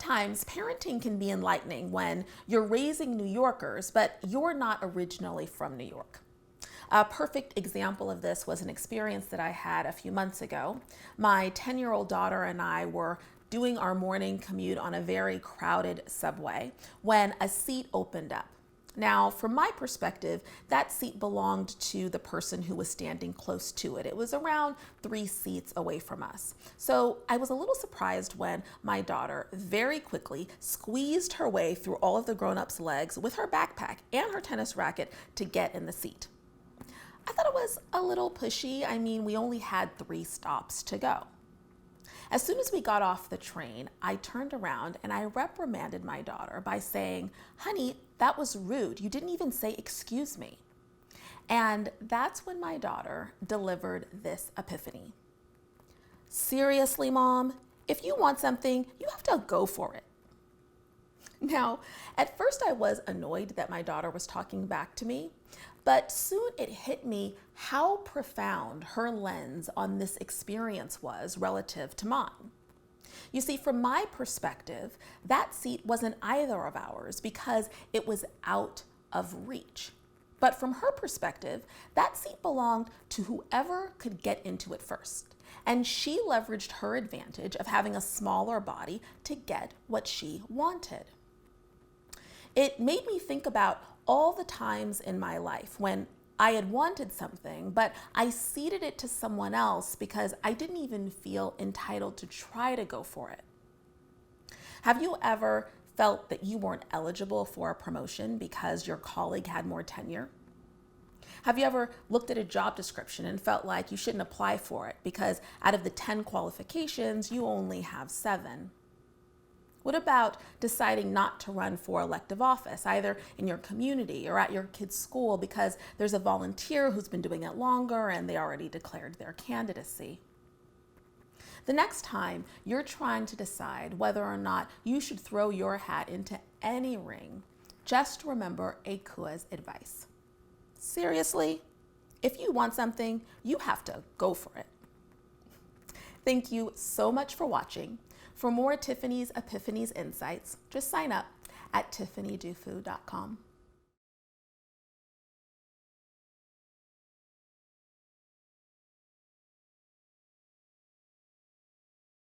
Sometimes parenting can be enlightening when you're raising New Yorkers, but you're not originally from New York. A perfect example of this was an experience that I had a few months ago. My 10-year-old daughter and I were doing our morning commute on a very crowded subway when a seat opened up. Now, from my perspective, that seat belonged to the person who was standing close to it. It was around 3 seats away from us. So I was a little surprised when my daughter very quickly squeezed her way through all of the grown-ups' legs with her backpack and her tennis racket to get in the seat. I thought it was a little pushy. I mean, we only had 3 stops to go. As soon as we got off the train, I turned around and I reprimanded my daughter by saying, "Honey, that was rude. You didn't even say excuse me." And that's when my daughter delivered this epiphany. "Seriously, Mom, if you want something, you have to go for it." Now, at first I was annoyed that my daughter was talking back to me, but soon it hit me how profound her lens on this experience was relative to mine. You see, from my perspective, that seat wasn't either of ours because it was out of reach. But from her perspective, that seat belonged to whoever could get into it first. And she leveraged her advantage of having a smaller body to get what she wanted. It made me think about all the times in my life when I had wanted something, but I ceded it to someone else because I didn't even feel entitled to try to go for it. Have you ever felt that you weren't eligible for a promotion because your colleague had more tenure? Have you ever looked at a job description and felt like you shouldn't apply for it because out of the 10 qualifications, you only have 7? What about deciding not to run for elective office, either in your community or at your kid's school because there's a volunteer who's been doing it longer and they already declared their candidacy? The next time you're trying to decide whether or not you should throw your hat into any ring, just remember Ekua's advice. Seriously, if you want something, you have to go for it. Thank you so much for watching. For more Tiffany's Epiphanies insights, just sign up at tiffanydufu.com.